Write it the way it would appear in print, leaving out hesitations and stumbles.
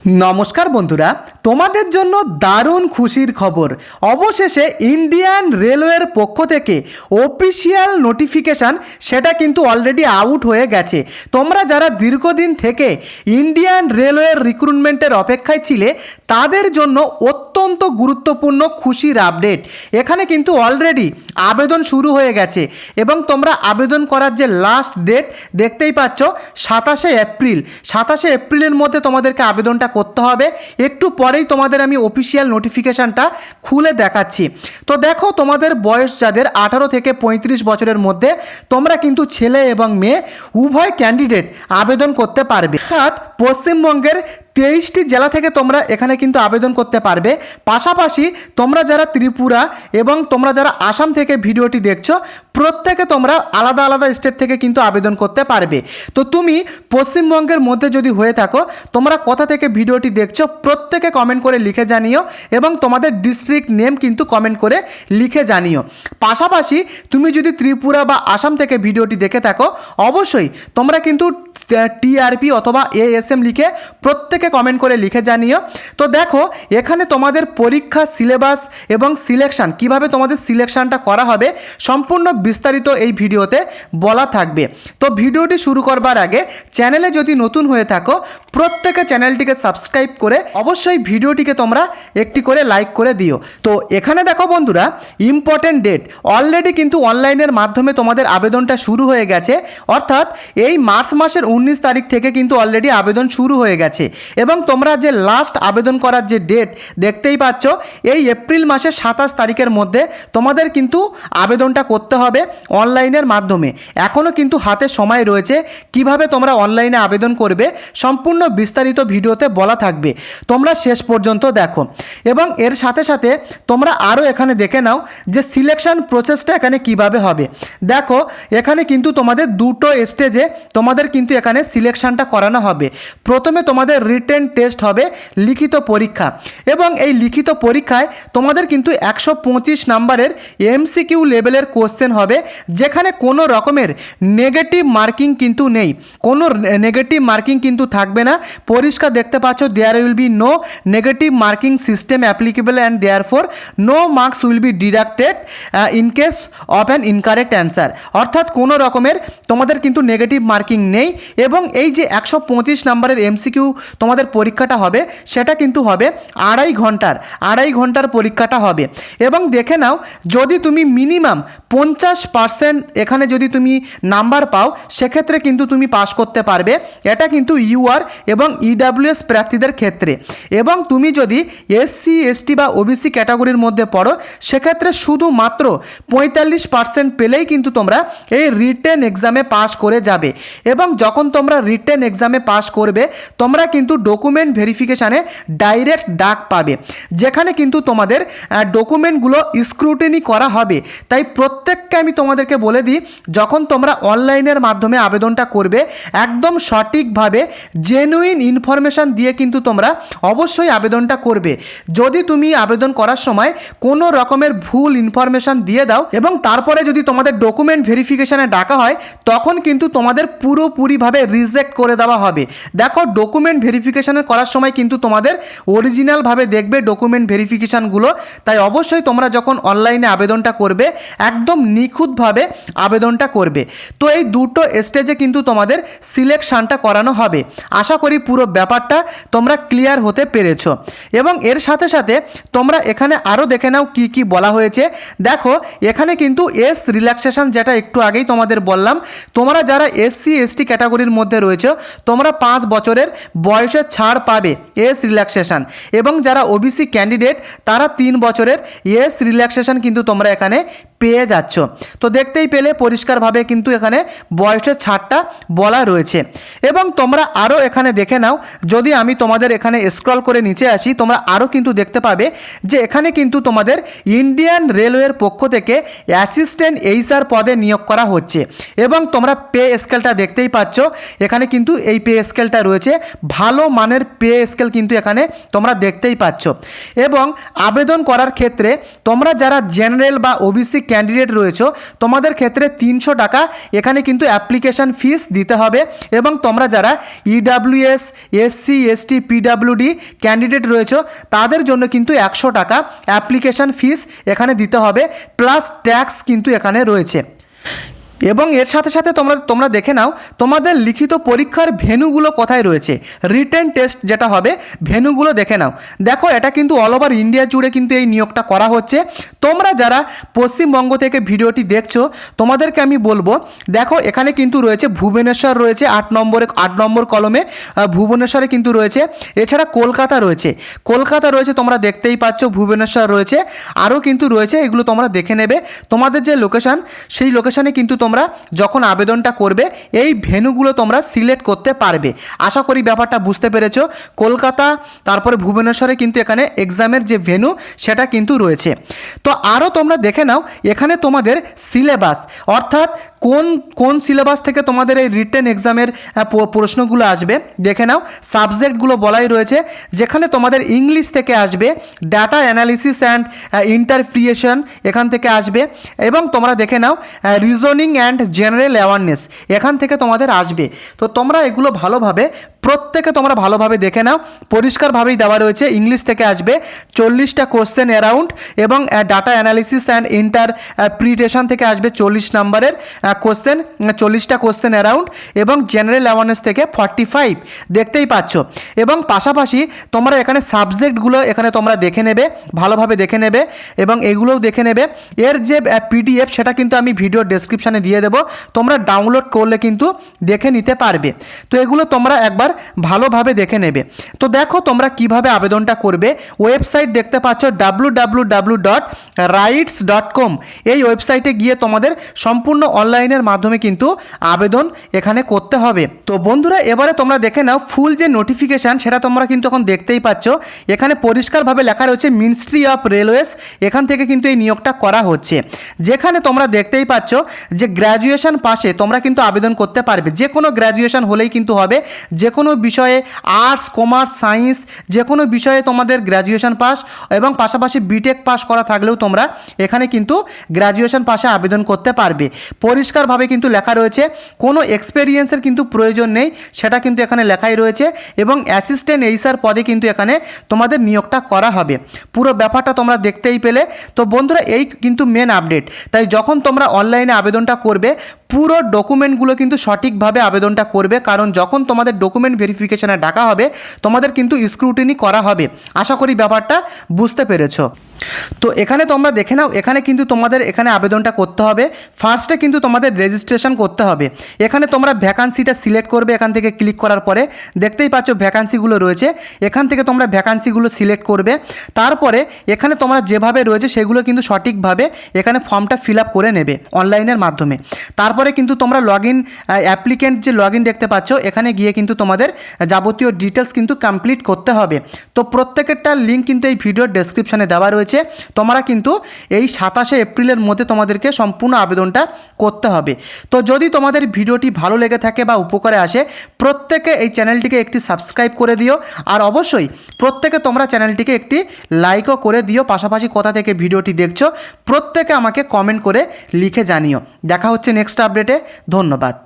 নমস্কার বন্ধুরা, তোমাদের জন্য দারুণ খুশির খবর। অবশেষে ইন্ডিয়ান রেলওয়ের পক্ষ থেকে অফিসিয়াল নোটিফিকেশান সেটা কিন্তু অলরেডি আউট হয়ে গেছে। তোমরা যারা দীর্ঘদিন থেকে ইন্ডিয়ান রেলওয়ের রিক্রুটমেন্টের অপেক্ষায় ছিলে তাদের জন্য অত্যন্ত গুরুত্বপূর্ণ খুশির আপডেট। এখানে কিন্তু অলরেডি আবেদন শুরু হয়ে গেছে এবং তোমরা আবেদন করার যে লাস্ট ডেট দেখতেই পাচ্ছ 27শে এপ্রিল। 27শে এপ্রিলের মধ্যে তোমাদেরকে আবেদনটা করতে হবে। একটু পরেই তোমাদের আমি অফিসিয়াল নোটিফিকেশানটা খুলে দেখাচ্ছি। তো দেখো, তোমাদের বয়স যাদের 18 থেকে 35 বছরের মধ্যে তোমরা কিন্তু ছেলে এবং মেয়ে উভয় ক্যান্ডিডেট আবেদন করতে পারবে। অর্থাৎ পশ্চিমবঙ্গের 23টি জেলা থেকে তোমরা এখানে কিন্তু আবেদন করতে পারবে। পাশাপাশি তোমরা যারা ত্রিপুরা এবং তোমরা যারা আসাম থেকে ভিডিওটি দেখছো, প্রত্যেকে তোমরা আলাদা আলাদা স্টেট থেকে কিন্তু আবেদন করতে পারবে। তো তুমি পশ্চিমবঙ্গের মধ্যে যদি হয়ে থাকো, তোমরা কোথা থেকে ভিডিওটি দেখছো প্রত্যেকে কমেন্ট করে লিখে জানিও এবং তোমাদের ডিস্ট্রিক্ট নেম কিন্তু কমেন্ট করে লিখে জানিও। পাশাপাশি তুমি যদি ত্রিপুরা বা আসাম থেকে ভিডিওটি দেখে থাকো, অবশ্যই তোমরা কিন্তু টিআরপি অথবা এএসএম লিখে প্রত্যেকে কমেন্ট করে লিখে জানিও। তো দেখো, এখানে তোমাদের পরীক্ষা, সিলেবাস এবং সিলেকশান, কিভাবে তোমাদের সিলেকশানটা করা হবে সম্পূর্ণ বিস্তারিত এই ভিডিওতে বলা থাকবে। তো ভিডিওটি শুরু করবার আগে চ্যানেলে যদি নতুন হয়ে থাকো, প্রত্যেকে চ্যানেলটিকে সাবস্ক্রাইব করে অবশ্যই ভিডিওটিকে তোমরা একটি করে লাইক করে দিও। তো এখানে দেখো বন্ধুরা, ইম্পর্টেন্ট ডেট অলরেডি কিন্তু অনলাইনের মাধ্যমে তোমাদের আবেদনটা শুরু হয়ে গেছে। অর্থাৎ এই মার্চ মাসের 19 তারিখ থেকে কিন্তু অলরেডি আবেদন শুরু হয়ে গেছে এবং তোমরা যে লাস্ট আবেদন করার যে ডেট দেখতেই পাচ্ছ, এই এপ্রিল মাসের 27 তারিখের মধ্যে তোমাদের কিন্তু আবেদনটা করতে হবে অনলাইনের মাধ্যমে। এখনও কিন্তু হাতে সময় রয়েছে। কিভাবে তোমরা অনলাইনে আবেদন করবে সম্পূর্ণ বিস্তারিত ভিডিওতে বলা থাকবে, তোমরা শেষ পর্যন্ত দেখো। এবং এর সাথে সাথে তোমরা আরও এখানে দেখে নাও যে সিলেকশন প্রসেসটা এখানে কিভাবে হবে। দেখো, এখানে কিন্তু তোমাদের দুটো স্টেজে তোমাদের কিন্তু এখানে সিলেকশনটা করানো হবে। প্রথমে তোমাদের রিটেন টেস্ট হবে, লিখিত পরীক্ষা, এবং এই লিখিত পরীক্ষায় তোমাদের কিন্তু 125 নাম্বারের এমসিকিউ লেভেলের কোশ্চেন হবে, যেখানে কোনো রকমের নেগেটিভ মার্কিং কিন্তু নেই। কোনো নেগেটিভ মার্কিং কিন্তু থাকবে না। পরিষ্কার দেখতে পাচ্ছ, there will be no negative marking system applicable and therefore no marks will be deducted in case of an incorrect answer. অর্থাৎ কোনো রকমের তোমাদের কিন্তু নেগেটিভ মার্কিং নেই। এবং এই যে 125 নাম্বারের এমসিকিউ তোমাদের পরীক্ষাটা হবে, সেটা কিন্তু হবে 2.5 ঘন্টার পরীক্ষাটা হবে। এবং দেখে নাও, যদি তুমি মিনিমাম 50% এখানে যদি তুমি নাম্বার পাও, সেক্ষেত্রে কিন্তু তুমি পাস করতে পারবে। এটা কিন্তু ইউআর এবং ইডাব্লিউএস প্রার্থীদের ক্ষেত্রে। এবং তুমি যদি এসসি, এসটি বা ওবিসি ক্যাটাগরির মধ্যে পড়ো, সেক্ষেত্রে শুধুমাত্র 45% পেলেই কিন্তু তোমরা এই রিটেন এক্সামে পাস করে যাবে। এবং যখন তোমরা রিটেন এক্সামে পাস করবে, তোমরা কিন্তু ডকুমেন্ট ভেরিফিকেশানে ডাইরেক্ট ডাক পাবে, যেখানে কিন্তু তোমাদের ডকুমেন্টগুলো স্ক্রুটিনি করা হবে। তাই প্রত্যেককে আমি তোমাদেরকে বলে দিই, যখন তোমরা অনলাইনের মাধ্যমে আবেদনটা করবে, একদম সঠিকভাবে জেনুইন ইনফরমেশান দিয়ে কিন্তু তোমরা অবশ্যই আবেদনটা করবে। যদি তুমি আবেদন করার সময় কোনো রকমের ভুল ইনফরমেশান দিয়ে দাও এবং তারপরে যদি তোমাদের ডকুমেন্ট ভেরিফিকেশানে ডাকা হয়, তখন কিন্তু তোমাদের পুরোপুরিভাবে রিজেক্ট করে দেওয়া হবে। দেখো, ডকুমেন্ট ভেরিফিকেশানের করার সময় কিন্তু তোমাদের অরিজিনালভাবে দেখবে ডকুমেন্ট ভেরিফিকেশানগুলো। তাই অবশ্যই তোমরা যখন অনলাইনে আবেদনটা করবে, একদম নিখুঁতভাবে আবেদনটা করবে। তো এই দুটো স্টেজে কিন্তু তোমাদের সিলেকশানটা করানো হবে। আশা করি পুরো ব্যাপারটা তোমরা ক্লিয়ার হতে পেরেছ। এবং এর সাথে সাথে তোমরা এখানে আরও দেখে নাও কি কি বলা হয়েছে। দেখো, এখানে কিন্তু এস রিল্যাক্সেশন, যেটা একটু আগেই তোমাদের বললাম, তোমরা যারা এসসি, এসটি ক্যাটাগরির মধ্যে রয়েছে, তোমরা 5 বছরের বয়সের ছাড় পাবে এস রিল্যাক্সেশন। এবং যারা ওবিসি ক্যান্ডিডেট, তারা 3 বছরের এস রিল্যাক্সেশন কিন্তু তোমরা এখানে পেয়ে যাচ্ছ। তো দেখতেই পেলে পরিষ্কারভাবে কিন্তু এখানে বয়সের ছাড়টা বলা রয়েছে। এবং তোমরা আরও এখানে দেখে নাও, যদি আমি তোমাদের এখানে স্ক্রল করে নিচে আসি, তোমরা আরও কিন্তু দেখতে পাবে যে এখানে কিন্তু তোমাদের ইন্ডিয়ান রেলওয়ের পক্ষ থেকে অ্যাসিস্ট্যান্ট এইচআর পদে নিয়োগ করা হচ্ছে। এবং তোমরা পে স্কেলটা দেখতেই পাচ্ছ, এখানে কিন্তু এই পে স্কেলটা রয়েছে। ভালো মানের পে স্কেল কিন্তু এখানে তোমরা দেখতেই পাচ্ছ। এবং আবেদন করার ক্ষেত্রে তোমরা যারা জেনারেল বা ওবিসি ক্যান্ডিডেট রয়েছে তোমাদের ক্ষেত্রে 300 টাকা এখানে কিন্তু অ্যাপ্লিকেশান ফিস দিতে হবে এবং তোমরা যারা EWS SC ST PWD candidate রয়েছে তাদের জন্য কিন্তু 100 টাকা অ্যাপ্লিকেশান ফিস এখানে দিতে হবে, প্লাস ট্যাক্স কিন্তু এখানে রয়েছে। এবং এর সাথে সাথে তোমরা দেখে নাও তোমাদের লিখিত পরীক্ষার ভেন্যুগুলো কোথায় রয়েছে, রিটেন টেস্ট যেটা হবে ভেন্যুগুলো দেখে নাও। দেখো এটা কিন্তু অল ওভার ইন্ডিয়া জুড়ে কিন্তু এই নিয়োগটা করা হচ্ছে। তোমরা যারা পশ্চিমবঙ্গ থেকে ভিডিওটি দেখছো তোমাদেরকে আমি বলবো, দেখো এখানে কিন্তু রয়েছে ভুবনেশ্বর রয়েছে 8 নম্বর কলমে ভুবনেশ্বরে কিন্তু রয়েছে, এছাড়া কলকাতা রয়েছে তোমরা দেখতেই পাচ্ছ, ভুবনেশ্বর রয়েছে, আরও কিন্তু রয়েছে, এগুলো তোমরা দেখে নেবে। তোমাদের যে লোকেশান সেই লোকেশানে কিন্তু তোমরা যখন আবেদনটা করবে এই ভেন্যুগুলো তোমরা সিলেক্ট করতে পারবে। আশা করি ব্যাপারটা বুঝতে পেরেছো। কলকাতা তারপরে ভুবনেশ্বরে কিন্তু এখানে এক্সামের যে ভেন্যু সেটা কিন্তু রয়েছে। তো আরও তোমরা দেখে নাও এখানে তোমাদের সিলেবাস, অর্থাৎ কোন সিলেবাস থেকে তোমাদের এই রিটেন এক্সামের প্রশ্নগুলো আসবে দেখে নাও। সাবজেক্টগুলো বলাই রয়েছে, যেখানে তোমাদের ইংলিশ থেকে আসবে, ডাটা অ্যানালিসিস অ্যান্ড ইন্টারপ্রিটেশন এখান থেকে আসবে, এবং তোমরা দেখে নাও রিজনিং অ্যান্ড জেনারেল অ্যাওয়ারনেস এখান থেকে তোমাদের আসবে। তো তোমরা এগুলো প্রত্যেকে তোমরা ভালোভাবে দেখে নাও, পরিষ্কারভাবেই দেওয়া রয়েছে। ইংলিশ থেকে আসবে 40টা কোশ্চেন অ্যারাউন্ড, এবং ডাটা অ্যানালিসিস অ্যান্ড ইন্টারপ্রিটেশন থেকে আসবে 40 নম্বরের কোশ্চেন, 40টা কোশ্চেন অ্যারাউন্ড, এবং জেনারেল অ্যাওয়ারনেস থেকে 45 দেখতেই পাচ্ছ। এবং পাশাপাশি তোমরা এখানে সাবজেক্টগুলো এখানে তোমরা দেখে নেবে, ভালোভাবে দেখে নেবে, এবং এগুলোও দেখে নেবে। এর যে পিডিএফ সেটা কিন্তু আমি ভিডিও ডেসক্রিপশানে দিয়ে দেবো, তোমরা ডাউনলোড করলে কিন্তু দেখে নিতে পারবে। তো এগুলো তোমরা একবার ভালোভাবে দেখে নেবে। তো দেখো তোমরা কিভাবে আবেদনটা করবে। ওয়েবসাইট দেখতে পাচ্ছ www.rites.com, এই ওয়েবসাইটে গিয়ে তোমাদের সম্পূর্ণ অনলাইনের মাধ্যমে কিন্তু আবেদন এখানে করতে হবে। তো বন্ধুরা এবারে তোমরা দেখে নাও ফুল যে নোটিফিকেশান সেটা তোমরা কিন্তু এখন দেখতেই পাচ্ছ, এখানে পরিষ্কারভাবে লেখা রয়েছে মিনিস্ট্রি অফ রেলওয়েজ, এখান থেকে কিন্তু এই নিয়োগটা করা হচ্ছে। যেখানে তোমরা দেখতেই পাচ্ছ যে গ্র্যাজুয়েশন পাশে তোমরা কিন্তু আবেদন করতে পারবে, যে কোনো গ্র্যাজুয়েশন হলেই কিন্তু হবে, যে কোনো বিষয়ে আর্টস কমার্স সায়েন্স যে কোনো বিষয়ে তোমাদের গ্র্যাজুয়েশন পাস এবং পাশাপাশি বিটেক পাস করা থাকলেও তোমরা এখানে কিন্তু গ্র্যাজুয়েশন পাশে আবেদন করতে পারবে। পরিষ্কারভাবে কিন্তু লেখা রয়েছে, কোনো এক্সপেরিয়েন্সের কিন্তু প্রয়োজন নেই, সেটা কিন্তু এখানে লেখাই রয়েছে, এবং অ্যাসিস্ট্যান্ট এইচআর পদে কিন্তু এখানে তোমাদের নিয়োগটা করা হবে। পুরো ব্যাপারটা তোমরা দেখতেই পেলে। তো বন্ধুরা এই কিন্তু মেন আপডেট, তাই যখন তোমরা অনলাইনে আবেদনটা করবে পুরো ডকুমেন্টগুলো কিন্তু সঠিকভাবে আবেদনটা করবে, কারণ যখন তোমাদের ডকুমেন্ট ভেরিফিকেশনে ডাকা হবে তোমাদের কিন্তু স্ক্রুটিনি করা হবে। আশা করি ব্যাপারটা বুঝতে পেরেছো। তো এখানে তোমরা দেখে নাও, এখানে কিন্তু তোমাদের এখানে আবেদনটা করতে হবে। ফার্স্টে কিন্তু তোমাদের রেজিস্ট্রেশন করতে হবে। এখানে তোমরা ভ্যাকান্সিটা সিলেক্ট করবে, এখান থেকে ক্লিক করার পরে দেখতেই পাচ্ছ ভ্যাকান্সিগুলো রয়েছে, এখান থেকে তোমরা ভ্যাকান্সিগুলো সিলেক্ট করবে। তারপরে এখানে তোমরা যেভাবে রয়েছে সেগুলো কিন্তু সঠিকভাবে এখানে ফর্মটা ফিল আপ করে নেবে অনলাইনের মাধ্যমে। তারপরে কিন্তু তোমরা অ্যাপ্লিকেন্ট যে লগ ইন দেখতে পাচ্ছ, এখানে গিয়ে কিন্তু তোমাদের যাবতীয় ডিটেলস কিন্তু কমপ্লিট করতে হবে। তো প্রত্যেকেরটার লিঙ্ক কিন্তু এই ভিডিওর ডেসক্রিপশানে দেওয়া রয়েছে। তোমরা কিন্তু এই 27শে এপ্রিলের মধ্যে তোমাদেরকে সম্পূর্ণ আবেদনটা করতে হবে। তো যদি তোমাদের ভিডিওটি ভালো লেগে থাকে বা উপকারে আসে, প্রত্যেকে এই চ্যানেলটিকে একটি সাবস্ক্রাইব করে দিও, আর অবশ্যই প্রত্যেকে তোমরা চ্যানেলটিকে একটি লাইকও করে দিও। পাশাপাশি কোথা থেকে ভিডিওটি দেখছো প্রত্যেকে আমাকে কমেন্ট করে লিখে জানিও। দেখা হচ্ছে নেক্সট আপডেটে। ধন্যবাদ।